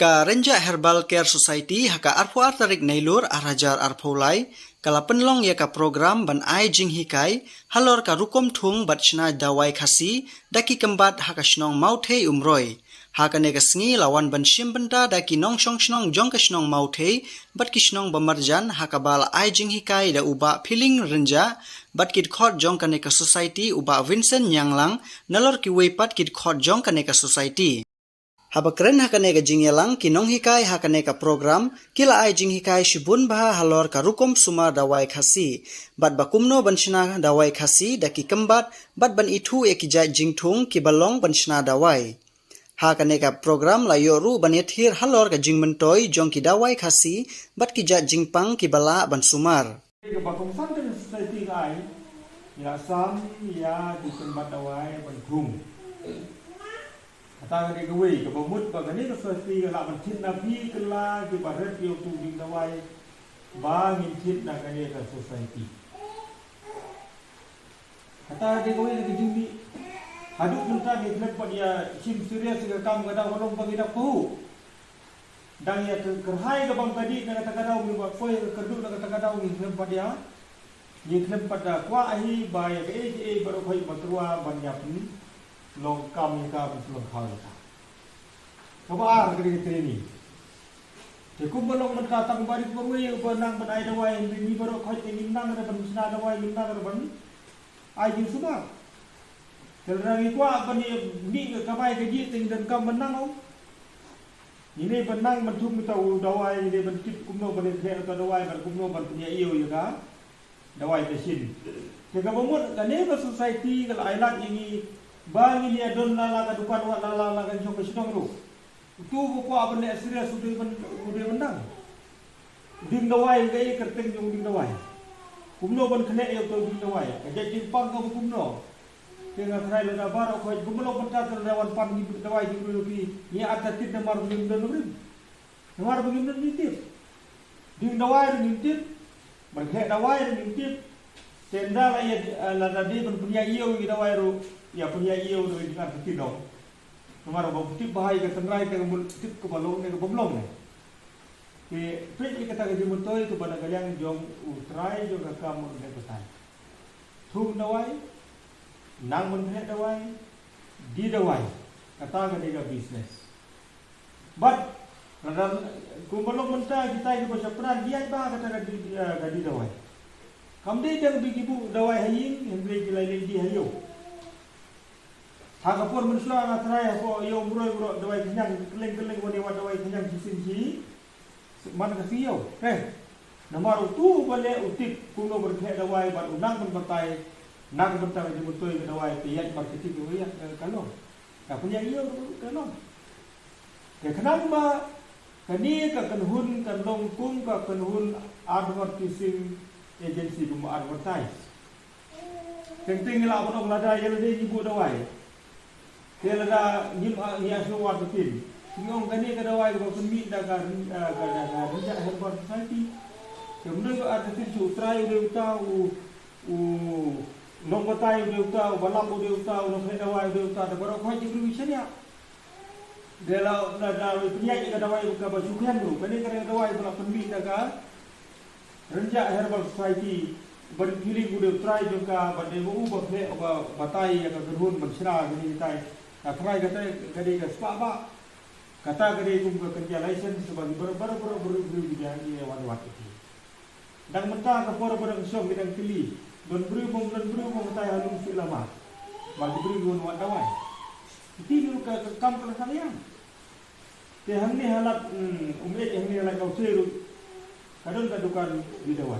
Ka Renja Herbal Care Society haka arpo artarik nailur arajar arpolai kala penlong ya ka program ban ai jing hikai halor ka rukom thung batchna dawai khasi daki kembat haka shnong mauthe umroi haka ne sngi lawan ban shimbenta daki nong shong shnong jong ka shnong mauthe bat ki shnong bamarjan haka bal ai jing hikai da uba feeling renja bat kit khot jong ka ne ka society uba Vincent Nyanglang nalor ki weipat kit khot jong ka ne ka society haba keren hakane ka jingyelang kinong hikai hakane ka program kila ai jing hikai shibun baha halor ka rukom suma dawai khasi bat bakumno banshna dawai khasi daki kembat bat ban itu ekija jingthung ki balong banshna dawai hakane ka program la yoru banethir halor ka jingmentoi jong ki dawai khasi bat ki ja jingpang ki bala ban sumar ke bakom sang ke society kai ya sam ya di tempat dawai ban thung kata ke wei ke bomut ba gani ke society la ban thit na pi kala ke baret yo tu ding dawai ba ngin thit na gani ke society kata ke wei ke jindi haduk nunta ni klep dia sim serius ke kam kada holong bagi dak pu dan ya kerhai ke bang tadi na kata kada mi ba foi ke kerdu na kata kada mi klep dia ni klep pada kwa ahi ba ya ke baru khoi batrua ban ya pun long kam ka long khau ta kabar kri training te kum bolong man ka tang bari purwe banang ban ai dawai ni baro khoi te nang ra ban sna dawai nang ra ban ai jin suma telrangi kwa ban ni ka bai ke ji ting dan kam banang ini banang man thum ta dawai ni ban tip kumno ban the ta dawai ban kumno ban punya iyo ya ka dawai te sin te ka bomot ka ne ka society ka ai lat ini bangi dia don lala ka dukan wa lala ka jong ka sidong ru tu ko apa ne serius udah menang ding dawai gai kerteng jong ding dawai kumno ban khne yo to ding dawai ka je timpang ka kumno ke nga thrai la baro ko kumno ban ta lawan pan ni dawai di ru ki ni ata tit na mar ding don ru mar bagi don ni tip ding dawai ni tip ban khe dawai ni tip tenda la ya la tadi ban punya iyo ni dawai ru ya punya iyo do dengan putih dong. Kemarin bawa putih bahaya ke tengrai ke putih ke balong ke bomlong ne. Ke prik kata ke jemutoi ke pada kalian jong utrai jong kamu ne pesan. Thum dawai, nang menhe dawai, di dawai. Kata ke dia bisnes. But radar kumbalong mentah kita ke baca peran dia bah kata ke di dawai. Kamde dia bikibu dawai hayin, hembre kilai di hayo. Haka pun manusia nak try apa yo muroi dawai kenyang keleng wani dawai kenyang sisin man ka siyo nomor tu bale utip kuno berkhe dawai ban unang pun batai nang bentar je betul ke dawai tiat marketing yo ya kalau ka punya iyo kalau ke kenapa kani ka kanhun kan long kum ka kanhun advertising agency kum advertise penting la apa lada yang dia ibu dawai Kela da nyim ni asu wa betul. Ngong kani ka dawai ko pemit da ka Renja Herbal Society. Kemudian ko ada tu try de utau nongkotai de utau balam de utau no kena dawai de utau da baro khoi jibru wisanya. Dela da punya ka dawai ka ba sukhan ru kani ka dawai bala pemit da ka Renja Herbal Society berpilih bude try juga bade bu bakle batai ka gerhun bersra gini tai Akrai kata kadi ke sebab kata kadi kum ke kerja license sebagai baru dia ni wan itu. Dan mentah ke baru esok bidang kili don beri mong tai halung lama. Bagi beri gon wan dawai. Itu dulu ke kam ke kalian. Te hamni halat umet hamni halat kau seru. Kadang kadukan di dawai.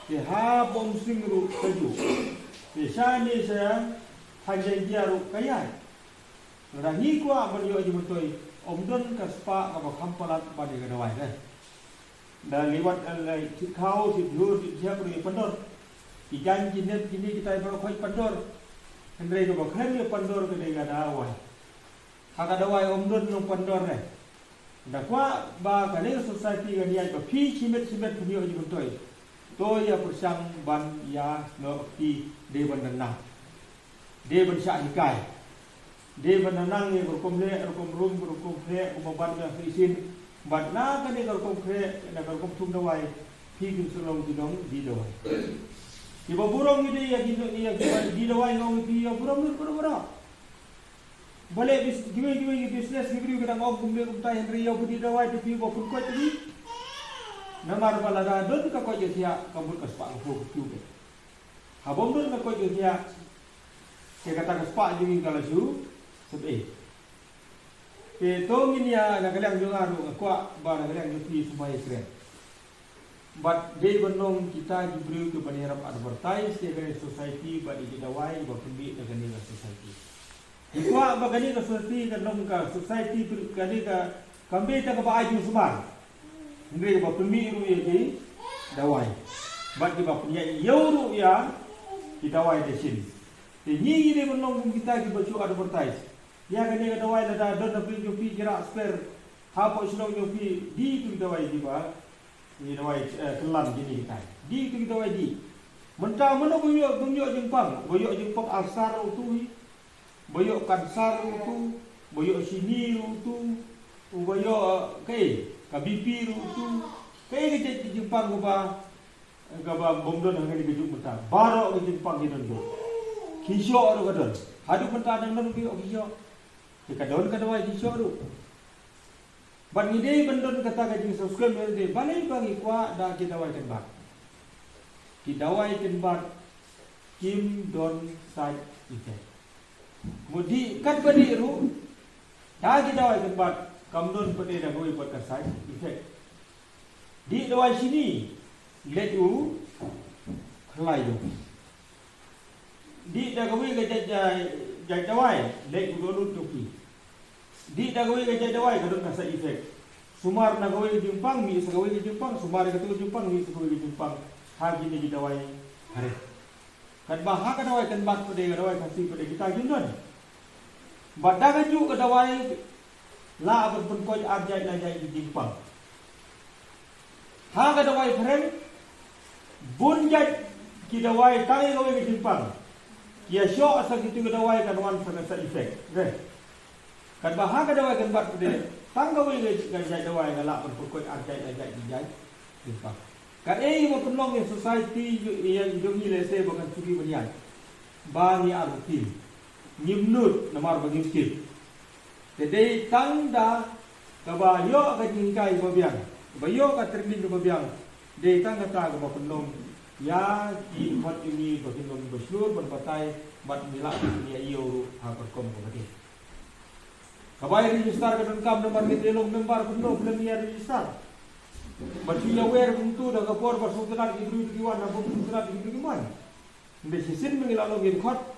Te ha bom singru kaju. Te sani saya hanya dia ru kaya. Rahi ko aban yo aji mutoi omdon ka spa ka khampalat pada ka dawai deh dan lewat kau si dur siap ri pandor ikan jinet kini kita baru khoi pandor hendrai ko khen yo pandor ke de ga dawai ka dawai omdon no pandor ne da kwa ba ka ne society ga dia ko phi chimet yo aji mutoi to ya persang ban ya no ki de ban na de ban sha hikai Dia menanang ni berkomple, berkomrum, berkomple, kumaban yang isin. Bat na kan ni berkomple, na berkomtum dawai, higin sulong di dawai. Iba burung ni dia di dawai ngau di burung burung. Boleh giwe business giwe kita ngau kumle kumtai Henry yang di dawai tu pibo kun kau tu. Namar balada don ka kau jetia kabul kaspa aku tu. Habom don ka kau jetia. Saya kata kaspa jadi kalau su sebab tong ini ya nagalang yung aro akwa ba nagalang yung pi sumay kren. But day benong kita diberi ke panirap advertise ke society ba di dawai ba pembi ke ni society. Ikwa ba gani ka society ka nong ka society kani ka kambe ta ka ba aju sumar. Hindi ba pembi ru ye di dawai. Ba di ba punya euro ya di dawai de sin. Ni ini benong kita ki bacu advertise. Ya gani ka dawai da don na pi pi kira spare hapo islo yo pi di tu dawai di ba. Ni dawai kelam gini kita. Di tu dawai di. Mentang mana boyo Jepang alsar tu, boyo kansar tu, boyo sini tu, boyo kabipi tu. Kai ke Jepang ba bomdon hang di Jepang mentang. Baro ke Jepang di don. Kisyo ro kadon. Hadu mentang nang non kisyo. Kadon kadawai kisyo ro. Ban ide bendon kata ka jing subscribe de balai bagi kwa da kidawai kan bat. Kidawai kan bat kim don side effect. Mudi kat badi ru da kidawai kan bat kam don pade da goi pat ka side effect. Di dawai sini let u khlai do. Di da goi ga jawai let u do tu. Di dagawai ke jadawai kadon kasa efek. Sumar nagawai ke Jepang, mi sagawai ke Jepang, sumar ke Jepang, mi sagawai ke Jepang. Hagi ni jadawai hare. Kan bahak kadawai kan bat pade kadawai kasi pade kita jundon. Badaga ju kadawai la abad pun koi arjai la jai di Jepang. Ha kadawai friend bun jai kidawai tai gawai ke Jepang. Kia syok asa kitu kadawai kan wan sa efek. Okay. Kan bahaga dawai kan bat pede tanggawai ga jai dawai galak berpukul arjai ajai dijai Jepang. Kan mo penolong society yang hidup ni lese bukan suri berian. Bani arti nimnut namar bagi skip. Jadi tanda kabayo ka jingkai babiang. Bayo ka trending ka babiang. De tanda ta ka penolong ya di hot ini bagi nom bersyur berbatai bat milak dunia iyo ha perkom ko Kabai register ka kam nomor ni telong member kuno belum ya register. Bacu ya wer buntu da kapor bersutunan ibru diwan na buntunan ibru diwan. Mbe sisin mengilalo gin khot.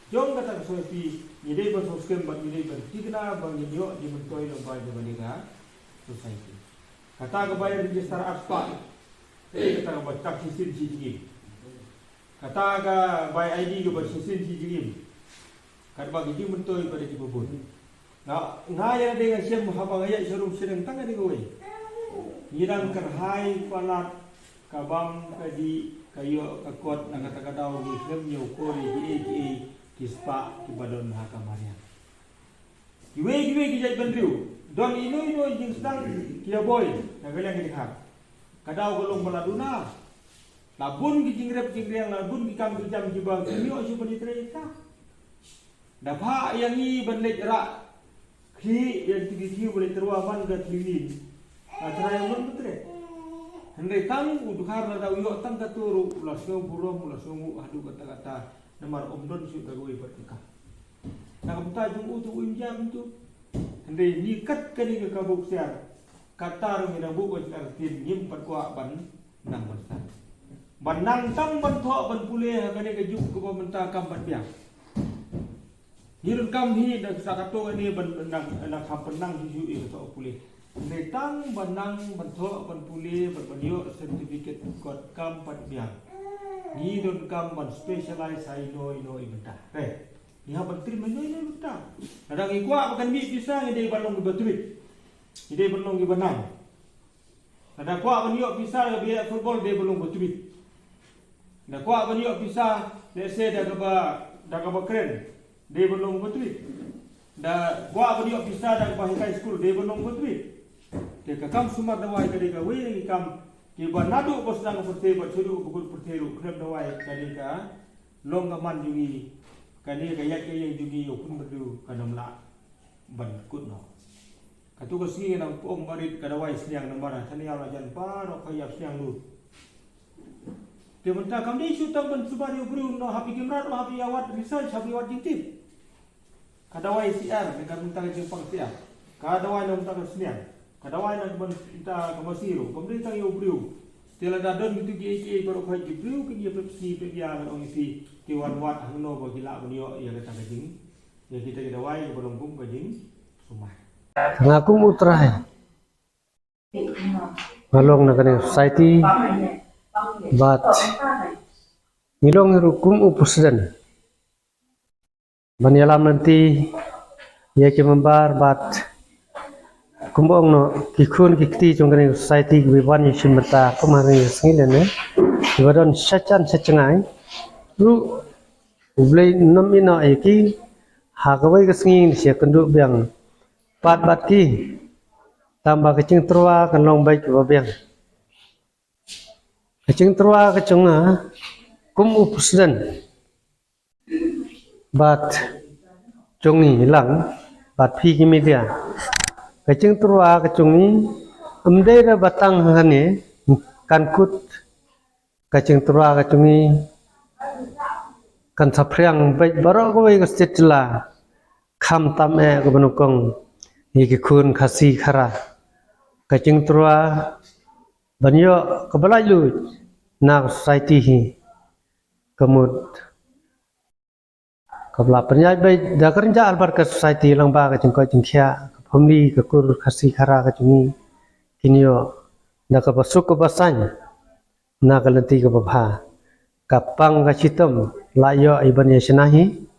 Jong kata sofi ni dei ber soskem bat ni dei ber tikna bang ni yo di mentoi lo bai de baliga society. Kata kabai register aspa. Kata kabai tak sisin siji. Kata ka bai ID ke ber sisin siji. Kat bagi di mentoi pada di bobon. Ngaya dengan siam habang ayat serum sedang tangan dengan wei. Irang kerhai palat kabam kadi kayo kakot nang kata-kata di film nyokori di kispa di badon hakamaria. Giwe kijai bendriu. Don ino jing sedang kia boy nagalang di hak. Kadau golong baladuna. Labun kijing rep jingreng labun kikam kijam jibang kinyo sipani treta. Dapha yang ni benlek rak Ki yang tinggi boleh terwaman ke tinggi. Acara yang belum betul. Hendak tang uduhar nada uyok tang katuru langsung burom langsung adu kata-kata namar omdon sudah gue bertika. Nak buta jung utu imjam tu. Hendak nikat kini ke kabuk siar. Kata rumi nabu ke artin nyimpat kuak ban nang besar. Ban nang tam ban thok ban pulih kini ke juk ke pemerintah kam ban biang. Hirun kam hi dak sakato ni benang kam penang ju to pulih. Netang benang bentok ben pulih berbenio sertifikat kot kam pat biang. Ni don kam ban specialize hai noi benta. Ni ha ban terima noi benta. Kadang ikwa bukan bi bisa ni dei balong betuit. Ni dei balong benang. Kadang kwa benio bisa bi football dei balong betuit. Dak kwa benio bisa let's say dak ba keren. Dia belum betul. Da gua beri ofisa dan bahika school de bonong putri. Te kakam sumar dawai kadi ka wei kam ki banadu bos dang putri bot sudu bukut putri ru krem dawai kadi ka long gaman jugi kadi ka yak yang jugi ukun berdu kanam la ban kut no. Katu ka singi nang pong barit kadawai siang namara tanial ajan pa ro khayap siang lu. Te menta kam ni sutam ban subari ubru no happy kimrat no happy awat research happy awat jingtip. Kadawai siar dengan mentang jempang siar. Kadawai nak mentang siar. Kadawai nak mentang kamasiru. Pemerintah yang beriu. Tiada dadan itu GAK baru kau beriu ke dia Pepsi dia orang isi tiwan wat hangno bagi lak beliau ia kata kajing. Ya kita kadawai belum kum kajing sumai. Ngaku mutrai. Malong nak kena society bat nilong hukum upusdan. Banyalam nanti ya ke membar bat kumbong no kikun kikti jong kene society biwan yisin mata kemarin singin ne biwan sacan sacengai lu ublei nomina eki hagawai kesingin sia kenduk biang pat bat ki tambah kecing terwa kan long baik biang kecing terwa kecunga kum upusdan bat jongi hilang bat pi media kecing turwa kecungi amdera batang hane kan kut kecing turwa kecungi kan sapriang baik barok ko ke setla kham tam e ko benukong iki kun khasi khara kecing turwa banyo kebalalu na society hi kemud kabla penyai baik dah kerja albar ke society lang ba ke jengkoi jengkia ke family ke kur kasih khara ke jungi kinyo dah ke basuk ke basan na ke lenti ke babha kapang ke citem layo iban ya senahi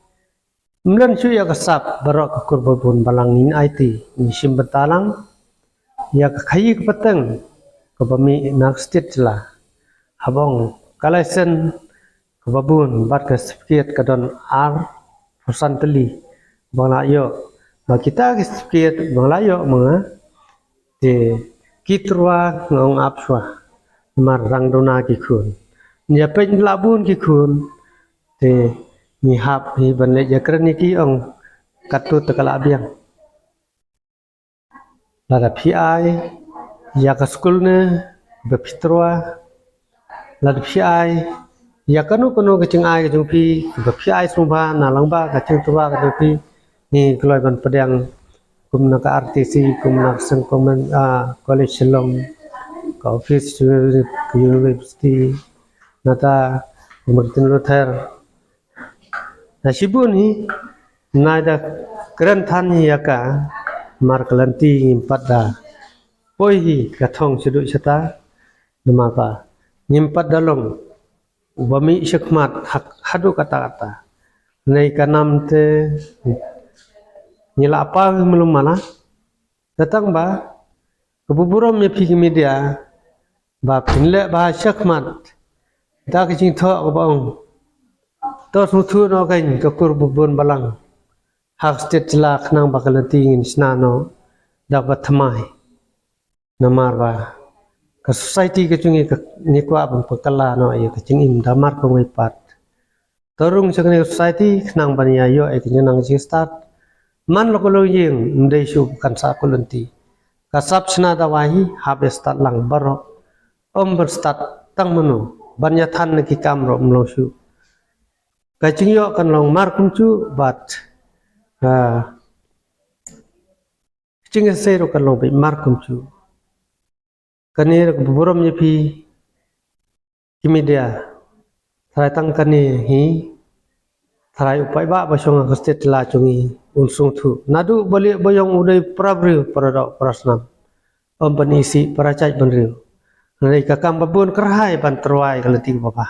mlen su ya kesap barok ke kur babun balang nin IT ni sim betalang ya ke khayi ke peteng ke bami nak state lah habong kalaisen ke babun bat ke certificate ke don R pesan teli bang layo bang kita sikit bang layo mga de kitrwa ngong apswa marang dona kikun nya pen labun kikun de ni hap hi ban le jakran ki ong katut tekala biang lada pi ya ka school ne be pitrwa lada pi ya kanu kecing ai kecing pi ke ai sumba na langba kecing tua ke pi ni keloi ban pedang kum nak RTC kum nak sengkomen college Shillong ke office ke university nata Martin Luther na sibun ni na da keren than ya ka mar kelanti ngimpat da poi hi kathong siduk sata namaka ngimpat dalong bami syakmat hadu kata-kata nei kanam te nila apa belum mana datang ba kebuburam me pi media ba pinle ba syakmat da kicing tho bang to sutu no kain ke kur bubun balang hak state la khnang ba kalati ngin snano dapat thamai namar ba ke society ke cungi ke nikwa bang pekala no ayo ke cingim damar ko ngipat torung sakne society nang bania yo ai ke nang jing start man lo ko ying ndai su kan sa ko lenti kasap sna da wahi habe start lang baro ber start tang menu banya than ki kam ro mlo su ka cing yo kan long mar kum chu bat cing se ro kan long be mar kum chu kanir buram nyepi kimedia tharai tang kani hi tharai upai ba basong ke state la chungi unsung thu nadu bali boyong udai prabri parado prasnam ompani si paracai banriu nai kakam babun kerhai ban terwai kalati bapa